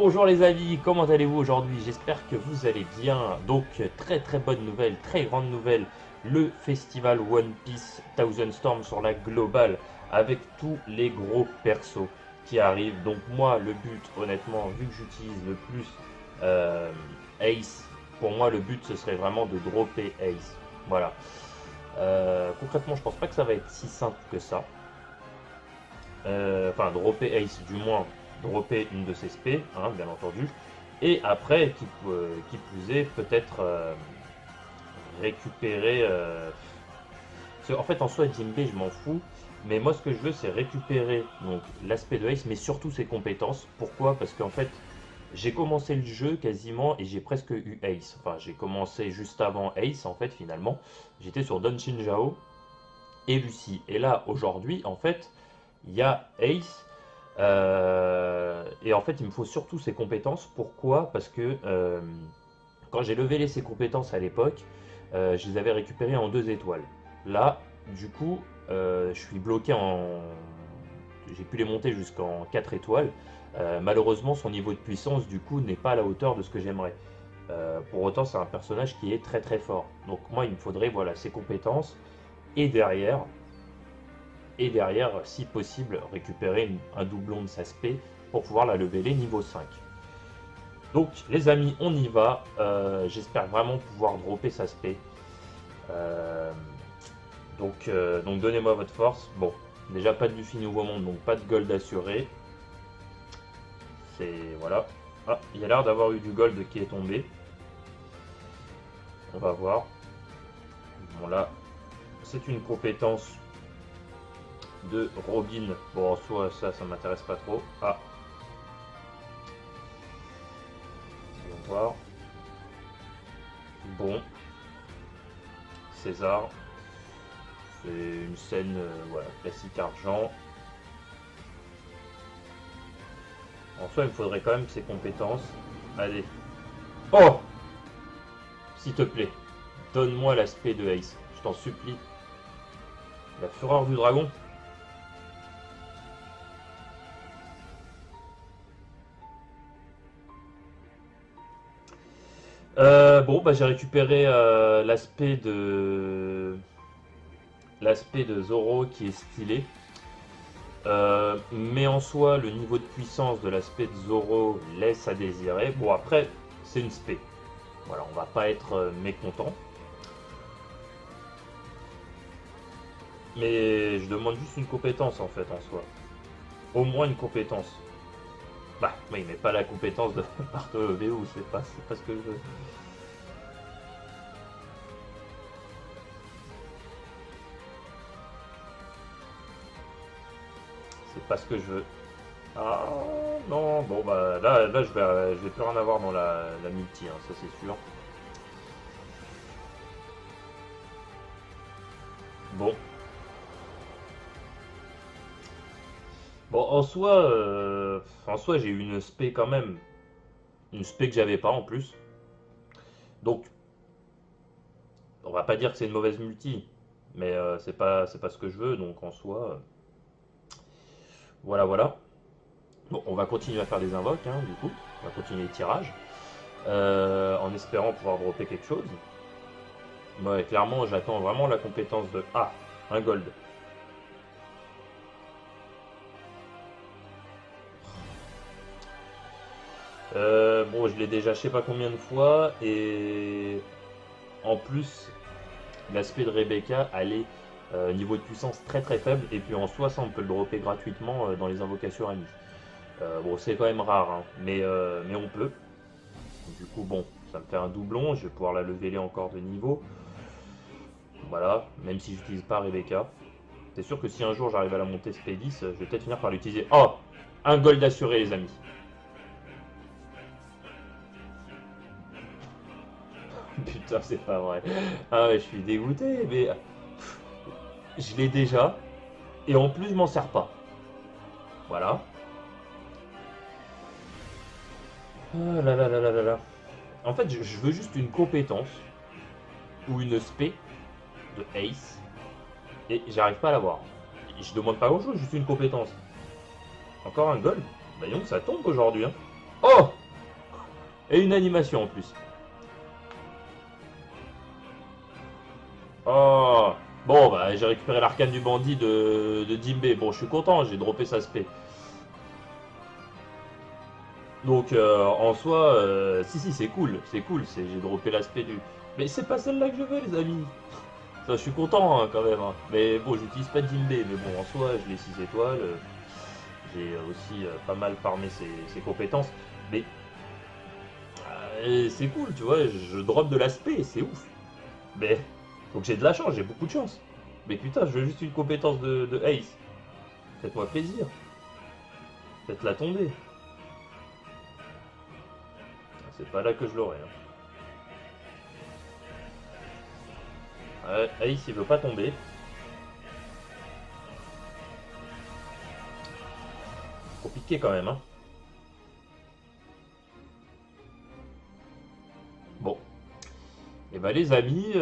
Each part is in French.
Bonjour les amis, comment allez-vous aujourd'hui? J'espère que vous allez bien. Donc très bonne nouvelle, très grande nouvelle, le festival One Piece Thousand Storm sur la globale avec tous les gros persos qui arrivent. Donc moi le but honnêtement, vu que j'utilise le plus euh, Ace, pour moi le but ce serait vraiment de dropper Ace. Voilà. Concrètement je pense pas que ça va être si simple que ça. Enfin dropper Ace du moins, dropper une de ses spé, hein, bien entendu, et après, qui plus est, peut-être récupérer. En fait, en soi, Jinbei, je m'en fous, mais moi, ce que je veux, c'est récupérer donc l'aspect de Ace, mais surtout ses compétences. Pourquoi? Parce qu'en fait, j'ai commencé le jeu quasiment et j'ai presque eu Ace. Enfin, j'ai commencé juste avant Ace, en fait, finalement. J'étais sur Don Shinjao et Lucie. Et là, aujourd'hui, en fait, il y a Ace. Et en fait, il me faut surtout ses compétences. Pourquoi? Parce que quand j'ai levé ses compétences à l'époque, je les avais récupérées en 2 étoiles. Là, du coup, je suis bloqué en. J'ai pu les monter jusqu'en 4 étoiles. Malheureusement, son niveau de puissance, du coup, n'est pas à la hauteur de ce que j'aimerais. Pour autant, c'est un personnage qui est très fort. Donc, moi, il me faudrait voilà, ses compétences. Et derrière, si possible, récupérer un doublon de sa spé pour pouvoir la leveler niveau 5. Donc les amis, on y va. J'espère vraiment pouvoir dropper sa spé. Euh, donc donnez-moi votre force. Bon, déjà pas de Luffy Nouveau Monde, donc pas de gold assuré. C'est voilà. Ah, il y a l'air d'avoir eu du gold qui est tombé. On va voir. Bon là, c'est une compétence de Robin. Bon, en soi, ça m'intéresse pas trop. Ah. On va voir. Bon. César. C'est une scène voilà, classique argent. En soi, il me faudrait quand même ses compétences. Allez. Oh! S'il te plaît, donne-moi l'aspect de Ace. Je t'en supplie. La fureur du dragon. Bon, bah j'ai récupéré l'aspect de Zoro qui est stylé. Mais en soi, le niveau de puissance de l'aspect de Zoro laisse à désirer. Bon, après, c'est une spé. Voilà, on va pas être mécontent. Mais je demande juste une compétence en fait en soi. Au moins une compétence. Bah oui, mais pas la compétence de Bartholoméo, c'est pas ce que je veux. C'est pas ce que je veux. Ah non, bon bah là je vais plus rien avoir dans la multi, hein, ça c'est sûr. Bon. Bon, en soi j'ai eu une spé quand même. Une spé que j'avais pas en plus. Donc, on va pas dire que c'est une mauvaise multi. Mais c'est pas ce que je veux, donc en soi. Voilà. Bon, on va continuer à faire des invoques, hein, du coup. On va continuer les tirages. En espérant pouvoir dropper quelque chose. Ouais, clairement, j'attends vraiment la compétence de. Ah, un gold. Bon, je l'ai déjà je sais pas combien de fois. Et en plus, l'aspect de Rebecca, elle est niveau de puissance très faible. Et puis en soi, ça, on peut le dropper gratuitement dans les invocations amies. Bon, c'est quand même rare, hein, mais on peut. Du coup, bon, ça me fait un doublon. Je vais pouvoir la leveler encore de niveau. Voilà, même si j'utilise pas Rebecca. C'est sûr que si un jour j'arrive à la monter SP10, je vais peut-être finir par l'utiliser. Oh! Un gold assuré, les amis. Putain, c'est pas vrai. Ah ouais, je suis dégoûté, mais je l'ai déjà. Et en plus, je m'en sers pas. Voilà. Ah là là là là là là. En fait, je veux juste une compétence ou une spé de Ace et j'arrive pas à l'avoir. Je demande pas grand chose, juste une compétence. Encore un gold? Bah donc ça tombe aujourd'hui, hein. Oh! Et une animation en plus. Oh! Bon, bah, j'ai récupéré l'arcane du bandit de Jimbe. Bon, je suis content, j'ai droppé sa spé. Donc, en soi, si, c'est cool, j'ai droppé l'aspect du... Mais c'est pas celle-là que je veux, les amis. Ça, je suis content, hein, quand même, hein. Mais bon, j'utilise pas Jimbe, mais bon, en soi, je l'ai 6 étoiles. J'ai aussi pas mal farmé ses compétences. Mais c'est cool, tu vois, je drop de l'aspect, c'est ouf. Mais, donc j'ai de la chance, j'ai beaucoup de chance. Mais putain, je veux juste une compétence de Ace. Faites-moi plaisir. Faites-la tomber. C'est pas là que je l'aurai, hein. Ouais, Ace, il veut pas tomber. Compliqué quand même, hein. Bon. Et bah les amis,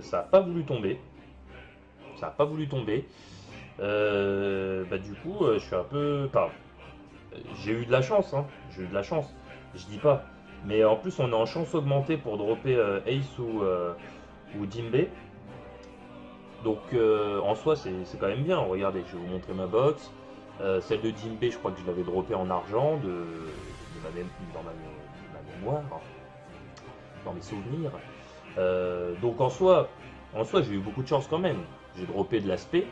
ça a pas voulu tomber. Ça a pas voulu tomber. Bah du coup, je suis un peu... Enfin, j'ai eu de la chance, hein. J'ai eu de la chance. Je dis pas. Mais en plus, on est en chance augmentée pour dropper Ace ou Jimbe. Donc en soi, c'est quand même bien. Regardez, je vais vous montrer ma box. Celle de Jimbe, je crois que je l'avais droppée en argent dans ma mémoire, dans mes souvenirs. Donc en soi, j'ai eu beaucoup de chance quand même. J'ai droppé de l'aspect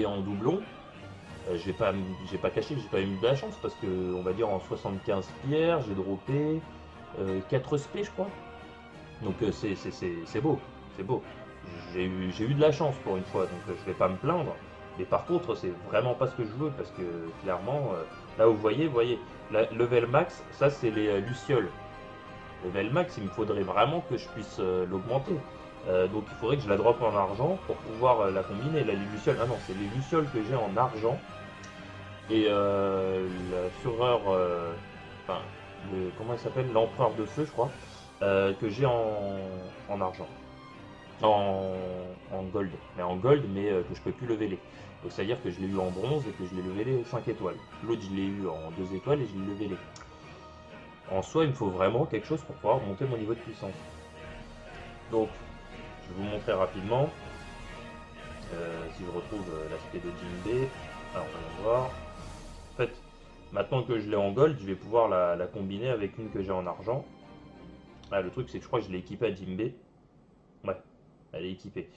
en doublon. J'ai pas caché que j'ai quand même eu de la chance parce que, on va dire, en 75 pierres, j'ai droppé 4 spé, je crois. Donc c'est beau, c'est beau. J'ai eu de la chance pour une fois, donc je vais pas me plaindre. Mais par contre, c'est vraiment pas ce que je veux parce que clairement, là où vous voyez, la level max, ça c'est les lucioles. Level max, il me faudrait vraiment que je puisse l'augmenter. Donc il faudrait que je la drop en argent pour pouvoir la combiner. Là, les lucioles, ah non, c'est les lucioles que j'ai en argent. Et la fureur, enfin, comment il s'appelle? L'empereur de feu, je crois, que j'ai en argent. En, en gold. Mais que je peux plus leveler. Donc c'est-à-dire que je l'ai eu en bronze et que je l'ai levelé 5 étoiles. L'autre, je l'ai eu en 2 étoiles et je l'ai levelé. En soi, il me faut vraiment quelque chose pour pouvoir monter mon niveau de puissance. Donc, je vais vous montrer rapidement. Si je retrouve l'aspect de Jinbei. Alors, on va voir. En fait, maintenant que je l'ai en gold, je vais pouvoir la combiner avec une que j'ai en argent. Ah, le truc, c'est que je crois que je l'ai équipée à Jinbei. Ouais, elle est équipée.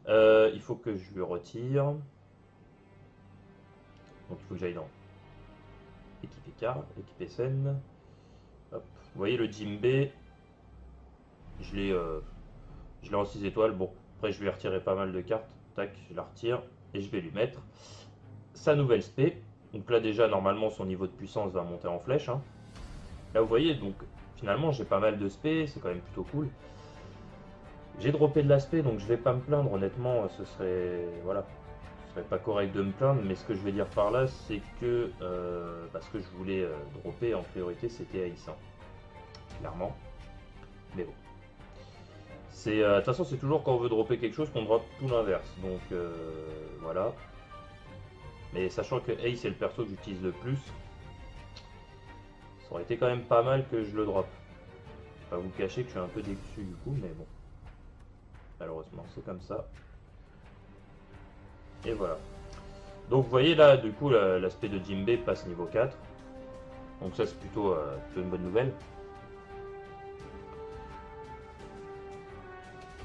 Il faut que je le retire. Donc, il faut que j'aille dans équiper car, équiper scène. Hop. Vous voyez le Jinbei, je l'ai en 6 étoiles. Bon, après, je lui ai retiré pas mal de cartes. Tac, je la retire et je vais lui mettre sa nouvelle spé. Donc là, déjà, normalement, son niveau de puissance va monter en flèche, hein. Là, vous voyez, donc finalement, j'ai pas mal de spé, c'est quand même plutôt cool. J'ai droppé de l'aspect, donc je vais pas me plaindre, honnêtement, ce serait, voilà, ce serait pas correct de me plaindre, mais ce que je vais dire par là, c'est que parce que je voulais dropper en priorité, c'était Aïssan, clairement. Mais bon. De toute façon, c'est toujours quand on veut dropper quelque chose qu'on drop tout l'inverse. Donc voilà. Mais sachant que Ace est le perso que j'utilise le plus, ça aurait été quand même pas mal que je le drop. Pas vous cacher que je suis un peu déçu du coup, mais bon. Malheureusement, c'est comme ça. Et voilà. Donc vous voyez là, du coup, l'aspect de Jinbei passe niveau 4. Donc ça, c'est plutôt une bonne nouvelle.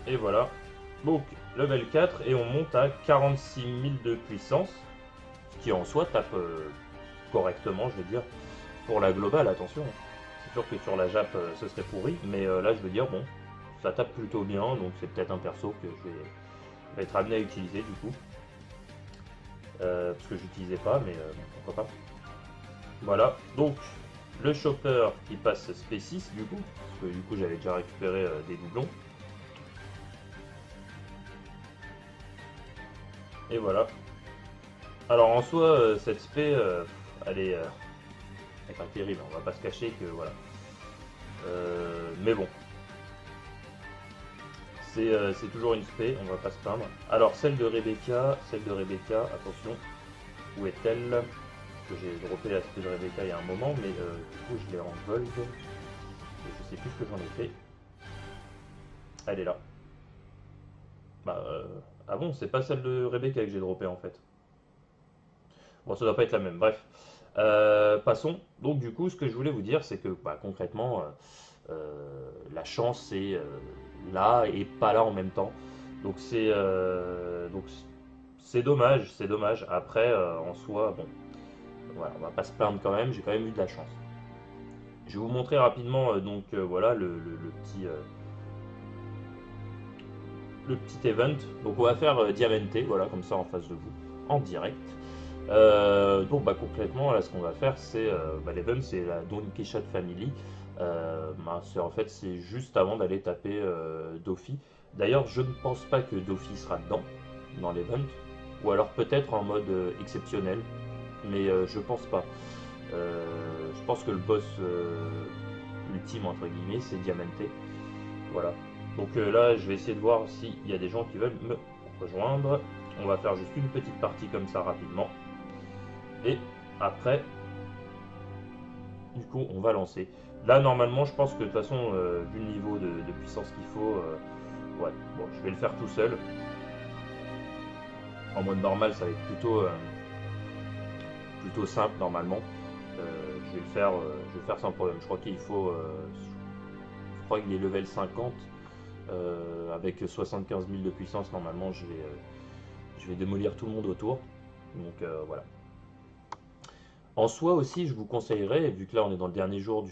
Et voilà. Donc, level 4, et on monte à 46 000 de puissance. Ce qui en soi tape correctement, je veux dire. Pour la globale, attention. C'est sûr que sur la Jap, ce serait pourri. Mais là, je veux dire, bon, ça tape plutôt bien. Donc c'est peut-être un perso que vais être amené à utiliser du coup. Parce que j'utilisais pas, mais pourquoi pas. Voilà, donc le chopper qui passe SP6 du coup, parce que du coup j'avais déjà récupéré des doublons. Et voilà. Alors en soi, cette spé, elle est pas terrible, on va pas se cacher que voilà. Mais bon, c'est toujours une spé, on va pas se plaindre. Alors celle de Rebecca, attention, où est-elle? que j'ai droppé l'aspect de Rebecca il y a un moment, mais du coup je l'ai en gold. Et je sais plus ce que j'en ai fait. Elle est là. Bah, ah bon, c'est pas celle de Rebecca que j'ai droppé en fait. Bon, ça doit pas être la même, bref. Passons. Donc du coup, ce que je voulais vous dire, c'est que bah, concrètement, la chance c'est là et pas là en même temps. Donc c'est dommage, c'est dommage. Après, en soi, bon, voilà, on va pas se plaindre quand même. J'ai quand même eu de la chance. Je vais vous montrer rapidement voilà le petit event. Donc on va faire Diamanté, voilà comme ça en face de vous, en direct. Donc bah, concrètement là ce qu'on va faire c'est l'event c'est la Don Quixote Family. En fait c'est juste avant d'aller taper Dofi. D'ailleurs je ne pense pas que Dofi sera dedans dans l'event. Ou alors peut-être en mode exceptionnel. Mais je pense pas. Je pense que le boss ultime entre guillemets c'est Diamanté. Voilà. Donc là, je vais essayer de voir s'il y a des gens qui veulent me rejoindre. On va faire juste une petite partie comme ça rapidement. Et après, du coup, on va lancer. Là, normalement, je pense que de toute façon, vu le niveau de puissance qu'il faut, ouais, bon, je vais le faire tout seul. En mode normal, ça va être plutôt simple normalement. Je vais le faire sans problème. Je crois qu'il faut, je crois qu'il est level 50. Avec 75 000 de puissance, normalement, je vais démolir tout le monde autour. Donc voilà. En soi aussi, je vous conseillerais, vu que là on est dans le dernier jour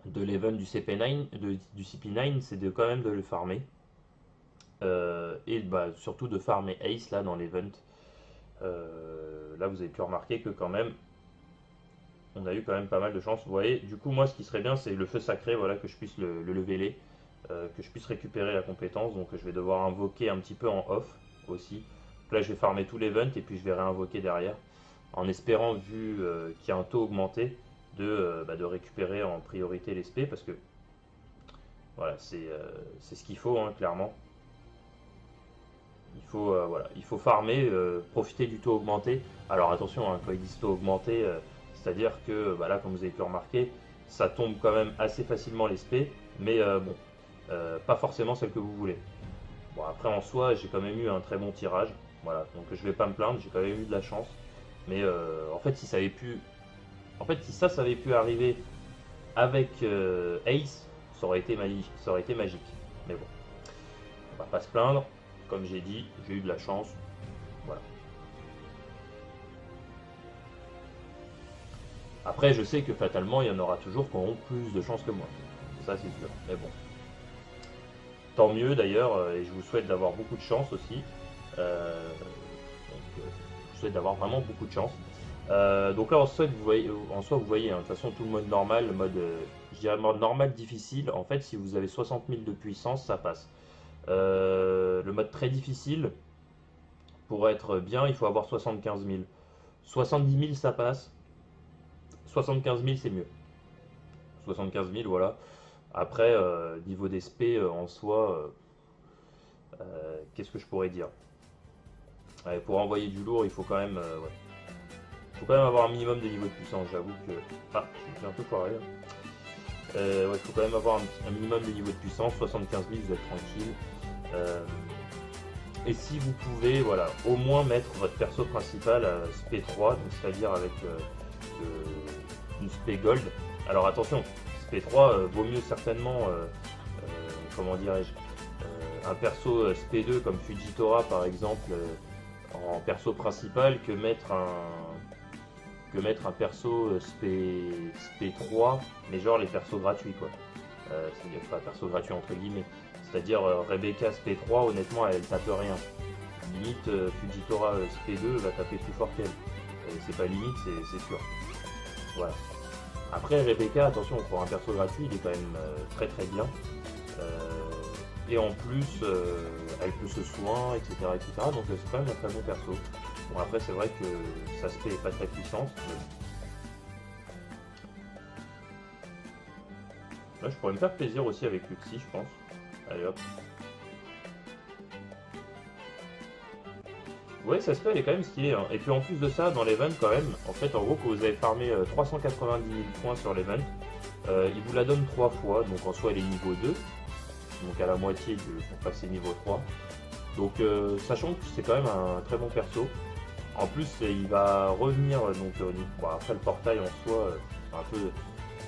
de l'event du CP9, du CP9, c'est de quand même de le farmer. Et bah, surtout de farmer Ace là dans l'event. Là vous avez pu remarquer que quand même, on a eu quand même pas mal de chance. Vous voyez, du coup moi ce qui serait bien c'est le feu sacré, voilà, que je puisse le leveler. Que je puisse récupérer la compétence. Donc je vais devoir invoquer un petit peu en off aussi. Donc là je vais farmer tout l'event et puis je vais réinvoquer derrière. En espérant, vu qu'il y a un taux augmenté, de récupérer en priorité les SP parce que voilà, c'est ce qu'il faut hein, clairement. Il faut farmer, profiter du taux augmenté. Alors attention, hein, quand ils disent taux augmenté, c'est-à-dire que bah, là, comme vous avez pu remarquer, ça tombe quand même assez facilement les SP, mais bon, pas forcément celle que vous voulez. Bon, après en soi, j'ai quand même eu un très bon tirage, voilà, donc je vais pas me plaindre, j'ai quand même eu de la chance. Mais en fait, si ça avait pu arriver avec Ace, ça aurait été magique. Mais bon, on va pas se plaindre. Comme j'ai dit, j'ai eu de la chance. Voilà. Après, je sais que fatalement, il y en aura toujours qui auront plus de chance que moi. Ça, c'est sûr. Mais bon, tant mieux d'ailleurs, et je vous souhaite d'avoir beaucoup de chance aussi. Je vous souhaite d'avoir vraiment beaucoup de chance. Donc là, en soi, vous voyez, hein, de toute façon, tout le mode normal, le mode, je dirais mode normal difficile, en fait, si vous avez 60 000 de puissance, ça passe. Le mode très difficile, pour être bien, il faut avoir 75 000. 70 000, ça passe. 75 000, c'est mieux. 75 000, voilà. Après, niveau d'SP, en soi, qu'est-ce que je pourrais dire? Ouais, pour envoyer du lourd, il faut quand même, ouais. Faut quand même avoir un minimum de niveau de puissance, j'avoue que... Ah, je suis un peu foiré. Ouais, il faut quand même avoir un minimum de niveau de puissance, 75 000, vous êtes tranquille. Et si vous pouvez, voilà, au moins mettre votre perso principal à SP3, c'est-à-dire avec une SP Gold. Alors attention, SP3 vaut mieux certainement, comment dirais-je, un perso SP2 comme Fujitora par exemple en perso principal que mettre un perso SP3, mais genre les persos gratuits quoi. C'est-à-dire pas perso gratuit entre guillemets. C'est-à-dire Rebecca SP3, honnêtement, elle tape rien. Limite, Fujitora SP2 va taper plus fort qu'elle. C'est pas limite, c'est sûr. Voilà. Après, Rebecca, attention, pour un perso gratuit, il est quand même très très bien. Et en plus, elle peut se soin, etc. etc. Donc c'est quand même un très bon perso. Bon, après, c'est vrai que sa SP est pas très puissante. Là, je pourrais me faire plaisir aussi avec Luxie, je pense. Allez hop. Ouais, ça se fait, elle est quand même stylée, hein. Et puis en plus de ça, dans l'event, quand même, en fait, en gros, quand vous avez farmé 390 000 points sur l'event, il vous la donne 3 fois. Donc en soi, elle est niveau 2, donc à la moitié pour passer niveau 3. Donc sachant que c'est quand même un très bon perso. En plus, il va revenir, donc bon, après le portail en soi, un peu,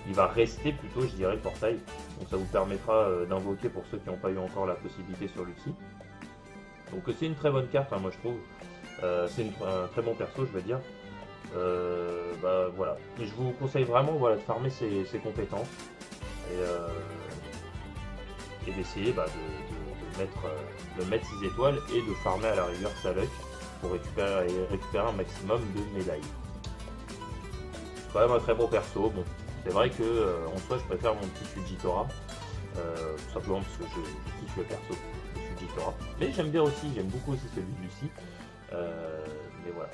il va rester plutôt, je dirais, le portail. Donc ça vous permettra d'invoquer pour ceux qui n'ont pas eu encore la possibilité sur Lucie. Donc c'est une très bonne carte, hein, moi je trouve. C'est un très bon perso, je veux dire. Bah, voilà. Et je vous conseille vraiment, voilà, de farmer ses compétences et d'essayer bah, de mettre 6 étoiles et de farmer à la rigueur sa luck pour récupérer un maximum de médailles. C'est quand même un très bon perso. Bon, c'est vrai que en soi, je préfère mon petit Fujitora, tout simplement parce que je kiffe le perso de Fujitora. Mais j'aime beaucoup aussi celui de Lucie. Mais voilà.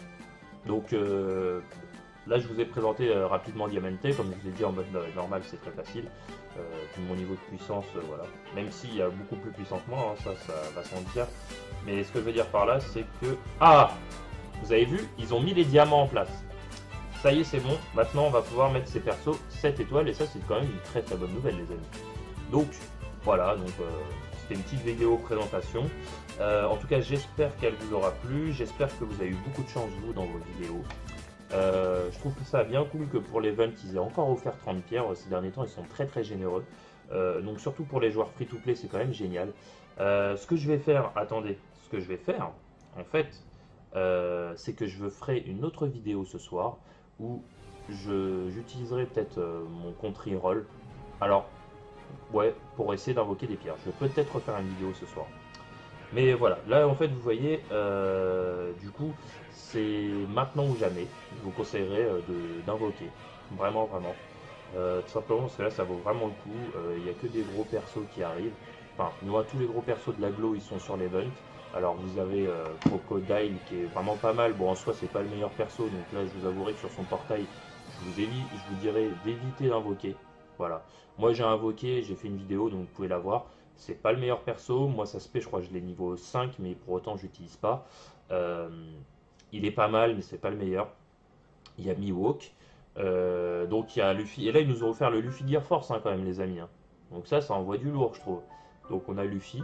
Donc là, je vous ai présenté rapidement Diamante. Comme je vous ai dit, en mode normal, c'est très facile. Puis mon niveau de puissance, voilà. Même s'il y a beaucoup plus puissant que moi, hein, ça va sans dire. Mais ce que je veux dire par là, c'est que... Ah! Vous avez vu, ils ont mis les diamants en place. Ça y est, c'est bon. Maintenant, on va pouvoir mettre ces persos 7 étoiles. Et ça, c'est quand même une très très bonne nouvelle, les amis. Donc, voilà. Donc, c'était une petite vidéo présentation. En tout cas, j'espère qu'elle vous aura plu. J'espère que vous avez eu beaucoup de chance, vous, dans vos vidéos. Je trouve que ça bien cool que pour l'event, ils aient encore offert 30 pierres. Ces derniers temps, ils sont très très généreux. Donc, surtout pour les joueurs free-to-play, c'est quand même génial. Ce que je vais faire, attendez, ce que je vais faire, en fait, c'est que je ferai une autre vidéo ce soir où j'utiliserai peut-être mon compte reroll. Alors, ouais, pour essayer d'invoquer des pierres. Je vais peut-être refaire une vidéo ce soir. Mais voilà, là en fait vous voyez, du coup c'est maintenant ou jamais. Je vous conseillerais d'invoquer, vraiment vraiment. Tout simplement parce que là ça vaut vraiment le coup. Il n'y a que des gros persos qui arrivent. Enfin, moi tous les gros persos de l'aglo ils sont sur l'event. Alors vous avez Crocodile qui est vraiment pas mal. Bon en soi c'est pas le meilleur perso, donc là je vous avouerai que sur son portail je vous dirais d'éviter d'invoquer. Voilà. Moi j'ai invoqué, j'ai fait une vidéo donc vous pouvez la voir. C'est pas le meilleur perso, moi ça se fait, je crois que je l'ai niveau 5, mais pour autant j'utilise pas. Euh, il est pas mal, mais c'est pas le meilleur. Il y a Mihawk, donc il y a Luffy, et là ils nous ont offert le Luffy Gear Force hein, quand même les amis, hein. Donc ça envoie du lourd je trouve. Donc on a Luffy,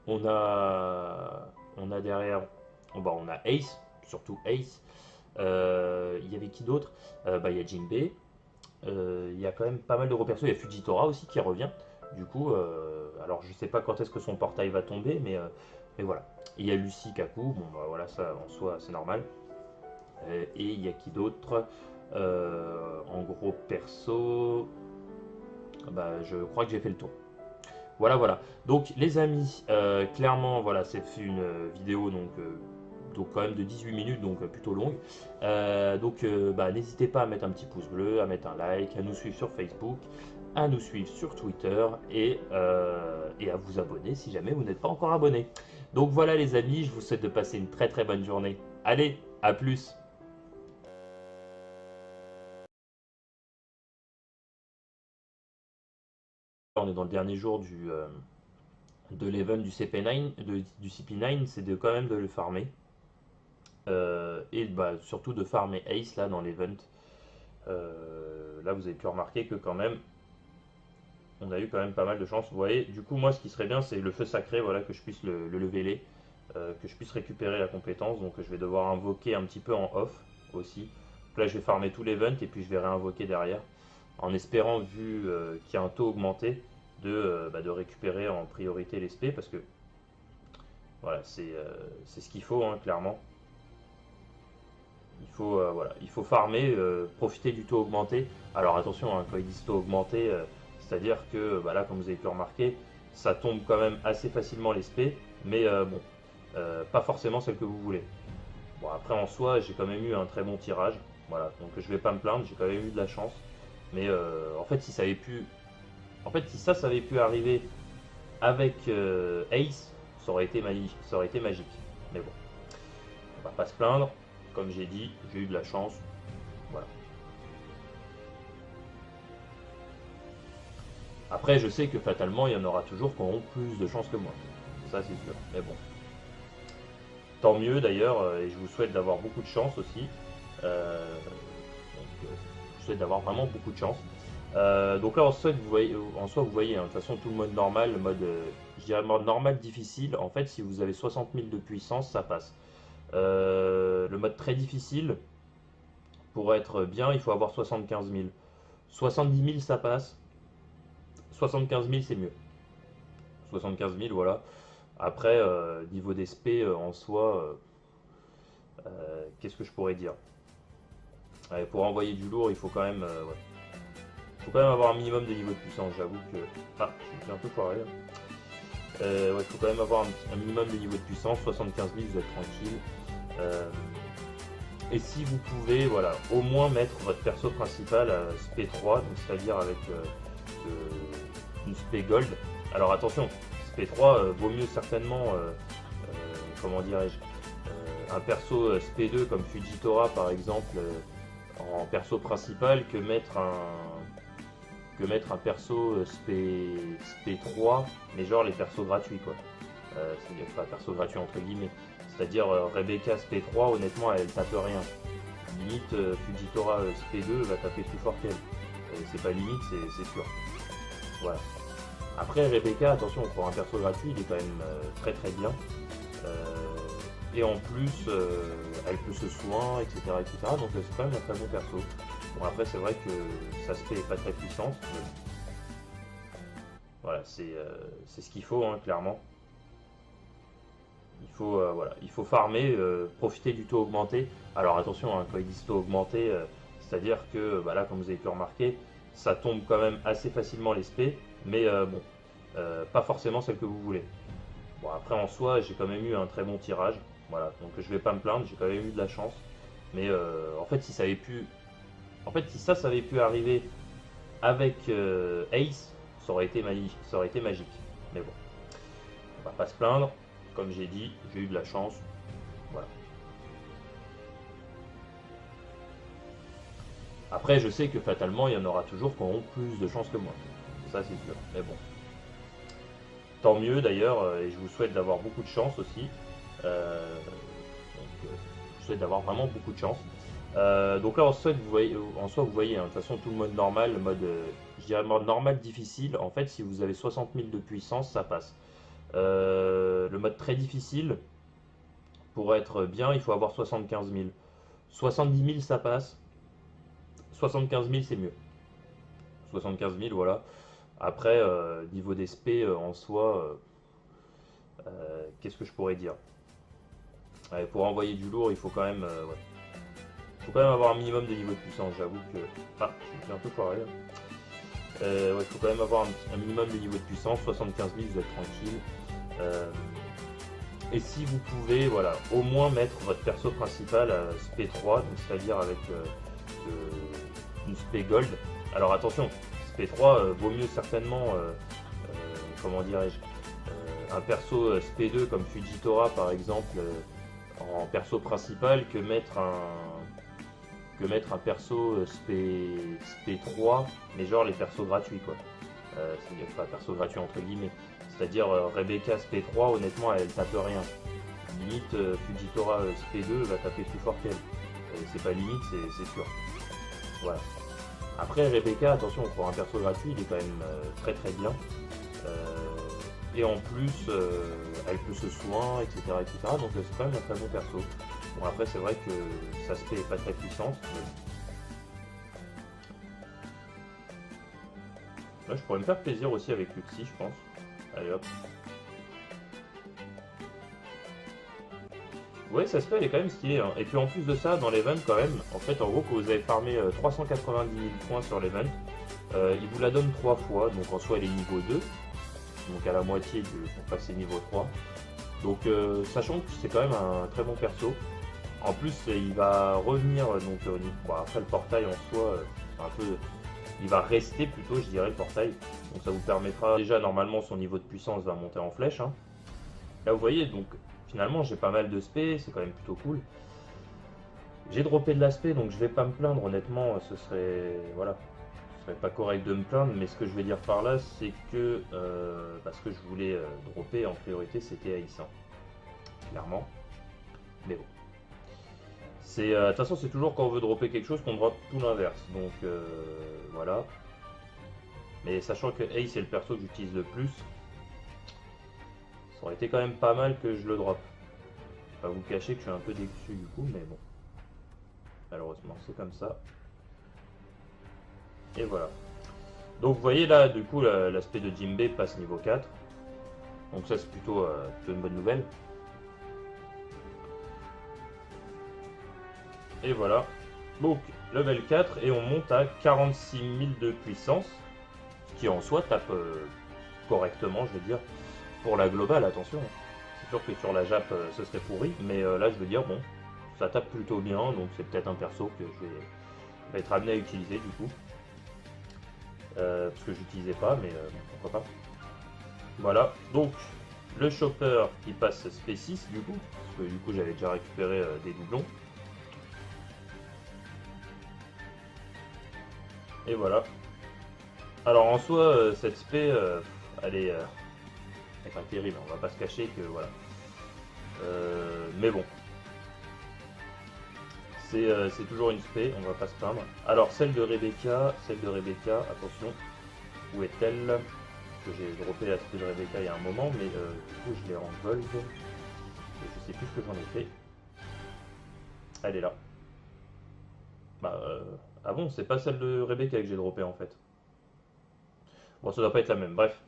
on a derrière, bah, on a Ace, surtout Ace. Il y avait qui d'autre? Bah, il y a Jinbei, il y a quand même pas mal de gros persos. Il y a Fujitora aussi qui revient. Du coup, alors je sais pas quand est-ce que son portail va tomber, mais voilà. Il y a Lucie Kaku, bon bah voilà, ça en soi c'est normal. Et il y a qui d'autre? En gros perso, bah, je crois que j'ai fait le tour. Voilà, voilà. Donc les amis, clairement, voilà, c'est une vidéo donc quand même de 18 minutes, donc plutôt longue. Bah, n'hésitez pas à mettre un petit pouce bleu, à mettre un like, à nous suivre sur Facebook, à nous suivre sur Twitter et à vous abonner si jamais vous n'êtes pas encore abonné. Donc voilà les amis, je vous souhaite de passer une très très bonne journée. Allez, à plus! On est dans le dernier jour de l'event du CP9, du CP9, c'est de quand même de le farmer. Et bah, surtout de farmer Ace là dans l'event. Là vous avez pu remarquer que quand même on a eu quand même pas mal de chance. Vous voyez, du coup moi ce qui serait bien c'est le feu sacré, voilà, que je puisse le leveler, que je puisse récupérer la compétence. Donc je vais devoir invoquer un petit peu en off aussi. Donc, là je vais farmer tout l'event et puis je vais réinvoquer derrière. En espérant, vu qu'il y a un taux augmenté, de récupérer en priorité les SP parce que voilà, c'est ce qu'il faut hein, clairement. Il faut farmer, profiter du taux augmenté. Alors attention, hein, quand ils disent taux augmenté, c'est-à-dire que bah là, comme vous avez pu remarquer, ça tombe quand même assez facilement l'espé, mais bon, pas forcément celle que vous voulez. Bon, après en soi, j'ai quand même eu un très bon tirage, voilà, donc je vais pas me plaindre, j'ai quand même eu de la chance. Mais en fait, si ça avait pu arriver avec Ace, ça aurait été magique, ça aurait été magique. Mais bon, on va pas se plaindre. Comme j'ai dit, j'ai eu de la chance. Voilà. Après, je sais que fatalement, il y en aura toujours qui auront plus de chance que moi. Ça, c'est sûr. Mais bon. Tant mieux d'ailleurs, et je vous souhaite d'avoir beaucoup de chance aussi. Je vous souhaite d'avoir vraiment beaucoup de chance. Donc là, en soi, vous voyez, hein, de toute façon, tout le mode normal, le mode, je dirais mode normal difficile, en fait, si vous avez 60 000 de puissance, ça passe. Le mode très difficile, pour être bien, il faut avoir 75 000. 70 000, ça passe. 75 000, c'est mieux. 75 000, voilà. Après, niveau des SP en soi, qu'est-ce que je pourrais dire? Ouais, pour envoyer du lourd, il faut quand même, ouais. Faut quand même avoir un minimum de niveau de puissance, j'avoue que. Ah, j'ai un peu foiré. Ouais, il faut quand même avoir un minimum de niveau de puissance, 75 000, vous êtes tranquille. Euh, et si vous pouvez, voilà, au moins mettre votre perso principal à SP3, donc c'est-à-dire avec une SP Gold. Alors attention, SP3 vaut mieux certainement, comment dirais-je, un perso SP2 comme Fujitora par exemple en perso principal que mettre un perso SP3, mais genre les persos gratuits quoi. C'est-à-dire pas perso gratuit entre guillemets. C'est-à-dire Rebecca SP3, honnêtement elle tape rien. Limite Fujitora SP2 va taper plus fort qu'elle. C'est pas limite, c'est sûr. Voilà. Après Rebecca, attention, pour un perso gratuit, il est quand même très très bien. Et en plus, elle peut se soin, etc. etc. Donc c'est quand même un très bon perso. Bon après c'est vrai que ça se fait pas très puissante. Mais voilà, c'est ce qu'il faut hein, clairement. Voilà, il faut farmer, profiter du taux augmenté. Alors attention, hein, quand ils disent taux augmenté, c'est-à-dire que bah, là, comme vous avez pu remarquer, ça tombe quand même assez facilement les spé, mais bon, pas forcément celle que vous voulez. Bon, après en soi, j'ai quand même eu un très bon tirage, voilà, donc je vais pas me plaindre, j'ai quand même eu de la chance. Mais en fait, si ça avait pu, en fait, si ça avait pu arriver avec Ace, ça aurait été magique, ça aurait été magique. Mais bon, on va pas se plaindre. Comme j'ai dit, j'ai eu de la chance. Voilà. Après, je sais que fatalement, il y en aura toujours qui auront plus de chance que moi. Ça, c'est sûr. Mais bon. Tant mieux d'ailleurs, et je vous souhaite d'avoir beaucoup de chance aussi. Je vous souhaite d'avoir vraiment beaucoup de chance. Donc là, vous voyez, hein, de toute façon, tout le mode normal, le mode, je dirais mode normal difficile, en fait, si vous avez 60 000 de puissance, ça passe. Le mode très difficile, pour être bien, il faut avoir 75 000. 70 000, ça passe. 75 000, c'est mieux. 75 000, voilà. Après, niveau des SP en soi, qu'est-ce que je pourrais dire? Ouais, pour envoyer du lourd, il faut quand même, ouais. Faut quand même avoir un minimum de niveau de puissance, j'avoue que. Ah, j'ai un peu foiré. Ouais, il faut quand même avoir un minimum de niveau de puissance, 75 000, vous êtes tranquille. Et si vous pouvez, voilà, au moins mettre votre perso principal à SP3, donc c'est-à-dire avec une SP Gold. Alors attention, SP3 vaut mieux certainement, comment dirais-je, un perso SP2 comme Fujitora par exemple en perso principal que mettre un perso SP3, mais genre les persos gratuits quoi. C'est-à-dire pas perso gratuit entre guillemets. C'est-à-dire Rebecca SP3, honnêtement elle tape rien. Limite Fujitora SP2 va taper plus fort qu'elle. C'est pas limite, c'est sûr. Voilà. Après Rebecca, attention, pour un perso gratuit, il est quand même très très bien. Et en plus, elle peut se soin, etc. etc. Donc c'est quand même un très bon perso. Bon après c'est vrai que ça se fait pas très puissante. Là je pourrais me faire plaisir aussi avec Luxi je pense. Allez hop. Ouais ça se fait, elle est quand même stylée. Hein. Et puis en plus de ça, dans l'event quand même, en fait en gros quand vous avez farmé 390 000 points sur l'event, il vous la donne 3 fois. Donc en soi elle est niveau 2. Donc à la moitié pour passer niveau 3. Donc sachant que c'est quand même un très bon perso. En plus il va revenir donc bon, après le portail en soi un peu il va rester plutôt je dirais le portail. Donc ça vous permettra déjà normalement son niveau de puissance va monter en flèche. Hein. Là vous voyez donc finalement j'ai pas mal de spé, c'est quand même plutôt cool. J'ai droppé de l'aspect donc je vais pas me plaindre honnêtement, ce serait voilà. Ce serait pas correct de me plaindre, mais ce que je vais dire par là, c'est que parce que je voulais dropper en priorité, c'était Aïssa, clairement. Mais bon. De toute façon, c'est toujours quand on veut dropper quelque chose qu'on drop tout l'inverse. Donc voilà. Mais sachant que Ace est le perso que j'utilise le plus, ça aurait été quand même pas mal que je le drop. Je vais pas vous cacher que je suis un peu déçu du coup, mais bon. Malheureusement, c'est comme ça. Et voilà. Donc vous voyez là, du coup, l'aspect de Jinbei passe niveau 4. Donc ça, c'est plutôt une bonne nouvelle. Et voilà. Donc, level 4, et on monte à 46 000 de puissance. Ce qui en soi tape correctement, je veux dire. Pour la globale, attention. C'est sûr que sur la Jap, ce serait pourri. Mais là, je veux dire, bon, ça tape plutôt bien. Donc c'est peut-être un perso que vais être amené à utiliser du coup. Parce que j'utilisais pas, mais pourquoi pas. Voilà, donc le chopper qui passe SP6 du coup, parce que du coup j'avais déjà récupéré des doublons. Et voilà. Alors en soi, cette spé, elle est pas terrible, on va pas se cacher que voilà. Mais bon, c'est toujours une spé, on va pas se plaindre. Alors celle de Rebecca, attention, où est-elle? Parce que j'ai droppé la spé de Rebecca il y a un moment, mais du coup je l'ai en gold. Et je sais plus ce que j'en ai fait. Elle est là. Bah, ah bon, c'est pas celle de Rebecca que j'ai droppé en fait. Bon, ça doit pas être la même, bref.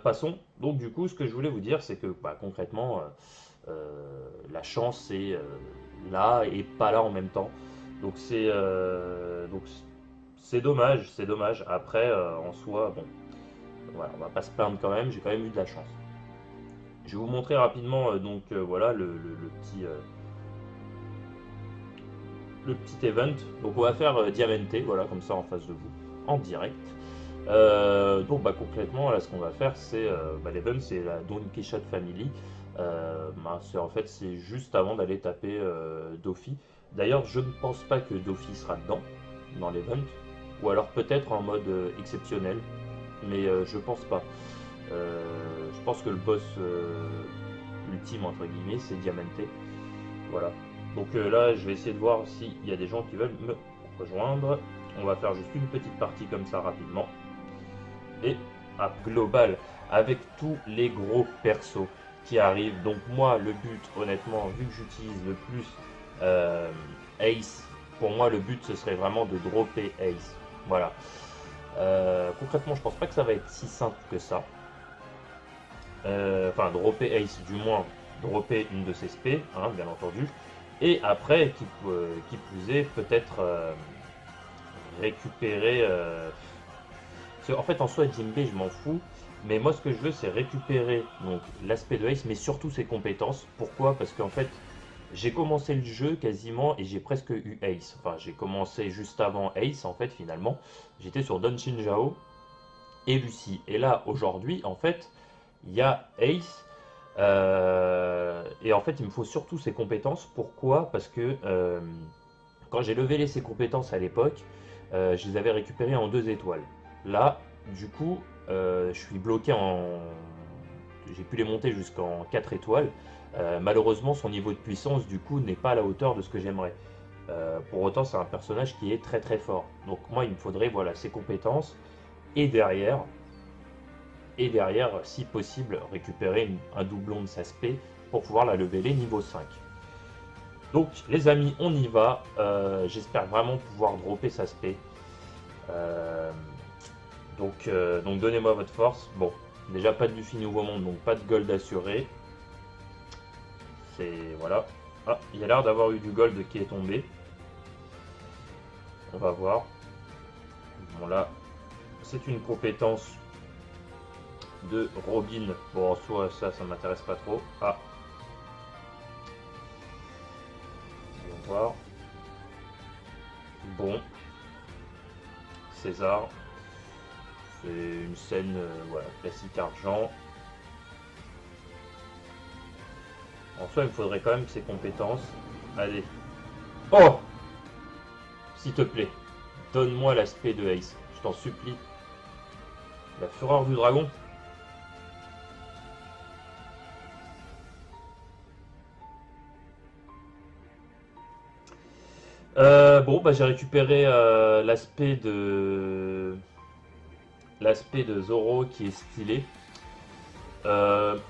Passons. Donc, du coup, ce que je voulais vous dire, c'est que bah, concrètement, la chance c'est là et pas là en même temps. Donc c'est dommage, c'est dommage. Après, en soi, bon, voilà, on va pas se plaindre quand même. J'ai quand même eu de la chance. Je vais vous montrer rapidement voilà le petit event. Donc on va faire Diamante, voilà, comme ça en face de vous, en direct. Donc bah, concrètement, là ce qu'on va faire, c'est l'event, c'est la Donkey Shot Family. En fait, c'est juste avant d'aller taper Doffy. D'ailleurs, je ne pense pas que Doffy sera dedans, dans l'event, ou alors peut-être en mode exceptionnel, mais je pense pas. Je pense que le boss ultime, entre guillemets, c'est Diamante. Voilà. Donc là, je vais essayer de voir s'il y a des gens qui veulent me rejoindre. On va faire juste une petite partie comme ça rapidement. Et à global, avec tous les gros persos qui arrivent. Donc moi, le but, honnêtement, vu que j'utilise le plus Ace, pour moi, le but, ce serait vraiment de dropper Ace. Voilà. Concrètement, je pense pas que ça va être si simple que ça. Enfin, dropper Ace, du moins, dropper une de ses spé, hein, bien entendu. Et après, qui plus est, peut-être récupérer. En fait, en soi, Jinbei, je m'en fous. Mais moi, ce que je veux, c'est récupérer donc l'aspect de Ace, mais surtout ses compétences. Pourquoi? Parce qu'en fait, j'ai commencé le jeu quasiment et j'ai presque eu Ace. Enfin, j'ai commencé juste avant Ace, en fait, finalement. J'étais sur Don Shinjao et Lucie. Et là, aujourd'hui, en fait, il y a Ace. Et en fait, il me faut surtout ses compétences. Pourquoi? Parce que quand j'ai levé ses compétences à l'époque, je les avais récupérées en 2 étoiles. Là, du coup, je suis bloqué en. J'ai pu les monter jusqu'en 4 étoiles. Malheureusement, son niveau de puissance, du coup, n'est pas à la hauteur de ce que j'aimerais. Pour autant, c'est un personnage qui est très très fort. Donc, moi, il me faudrait voilà, ses compétences. Et derrière, si possible, récupérer un doublon de sa spé pour pouvoir la leveler niveau 5. Donc les amis, on y va. J'espère vraiment pouvoir dropper sa spé. Euh, donc donnez-moi votre force. Bon, déjà pas de Luffy Nouveau Monde, donc pas de gold assuré. C'est voilà. Ah, il y a l'air d'avoir eu du gold qui est tombé. On va voir. Bon là, c'est une compétence de Robin. Bon, en soi, ça m'intéresse pas trop. Ah. On va voir. Bon. César. C'est une scène voilà, classique argent. En soi, il me faudrait quand même ses compétences. Allez. Oh! S'il te plaît, donne-moi l'aspect de Ace. Je t'en supplie. La fureur du dragon. Bon, bah j'ai récupéré l'aspect de Zoro qui est stylé.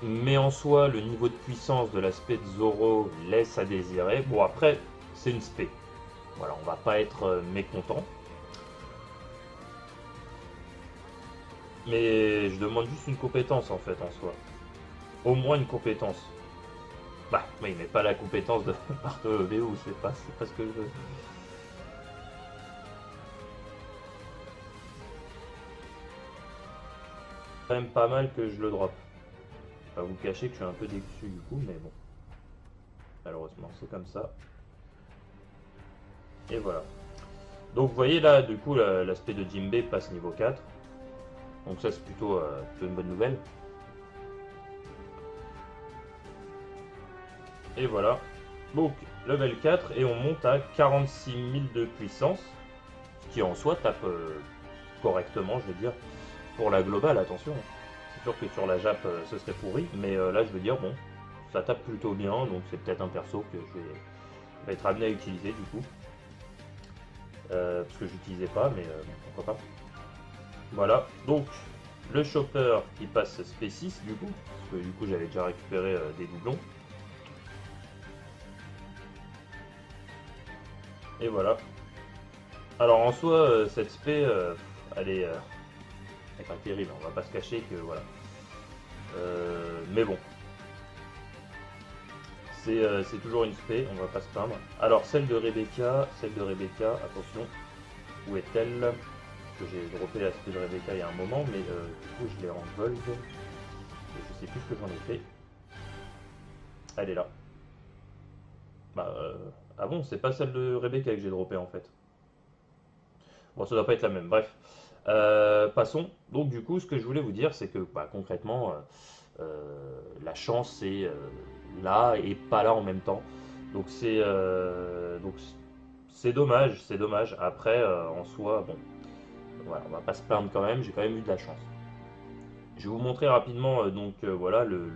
Mais en soi, le niveau de puissance de l'aspect de Zoro laisse à désirer. Bon, après, c'est une spé. Voilà, on va pas être mécontent. Mais je demande juste une compétence en fait en soi. Au moins une compétence. Bah, oui, mais pas la compétence de Bartholoméo, c'est pas ce que je veux. Quand même pas mal que je le drop. Je vais pas vous cacher que je suis un peu déçu du coup, mais bon, malheureusement, c'est comme ça. Et voilà. Donc vous voyez là, du coup, l'aspect de Jimbe passe niveau 4. Donc ça, c'est plutôt une bonne nouvelle. Et voilà. Donc, level 4, et on monte à 46 000 de puissance. Ce qui en soi tape correctement, je veux dire. Pour la globale, attention. C'est sûr que sur la Jap, ce serait pourri. Mais là, je veux dire, bon, ça tape plutôt bien. Donc c'est peut-être un perso que vais être amené à utiliser du coup. Parce que je n'utilisais pas, mais pourquoi pas. Voilà. Donc, le chopper qui passe SP6 du coup. Parce que du coup, j'avais déjà récupéré des doublons. Et voilà. Alors en soi, cette spé, elle est pas terrible, on va pas se cacher que voilà. Mais bon, c'est toujours une spé, on va pas se plaindre. Alors celle de Rebecca, attention, où est-elle? Parce que j'ai droppé la spé de Rebecca il y a un moment, mais du coup je l'ai en gold. Et je sais plus ce que j'en ai fait. Elle est là. Bah, ah bon, c'est pas celle de Rebecca que j'ai droppé en fait. Bon, ça doit pas être la même, bref. Passons. Donc du coup, ce que je voulais vous dire, c'est que bah, concrètement, la chance est là et pas là en même temps. Donc c'est dommage, c'est dommage. Après, en soi, bon, voilà, on va pas se plaindre quand même. J'ai quand même eu de la chance. Je vais vous montrer rapidement voilà le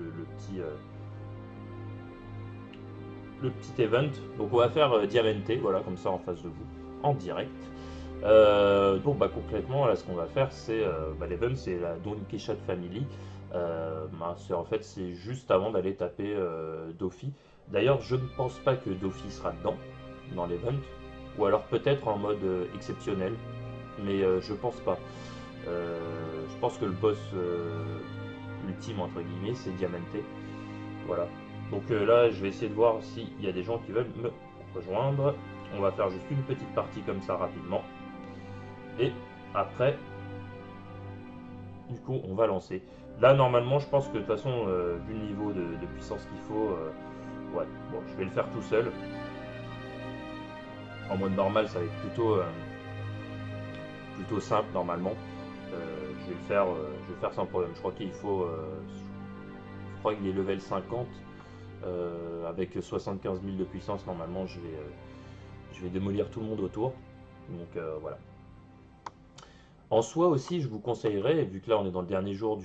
petit event. Donc on va faire Diamante, voilà comme ça en face de vous, en direct. Donc bah, concrètement, là, ce qu'on va faire, c'est l'event, c'est la Don Quichotte Family. En fait, c'est juste avant d'aller taper Doffy. D'ailleurs, je ne pense pas que Doffy sera dedans, dans l'event, ou alors peut-être en mode exceptionnel, mais je pense pas. Je pense que le boss ultime, entre guillemets, c'est Diamante. Voilà. Donc là, je vais essayer de voir s'il y a des gens qui veulent me rejoindre. On va faire juste une petite partie comme ça rapidement. Et après, du coup, on va lancer. Là, normalement, je pense que de toute façon, vu le niveau de puissance qu'il faut, ouais, bon, je vais le faire tout seul. En mode normal, ça va être plutôt simple normalement. Je vais le faire sans problème. Je crois je crois qu'il est level 50 avec 75 000 de puissance. Normalement, je vais démolir tout le monde autour. Donc voilà. En soi aussi, je vous conseillerais, vu que là on est dans le dernier jour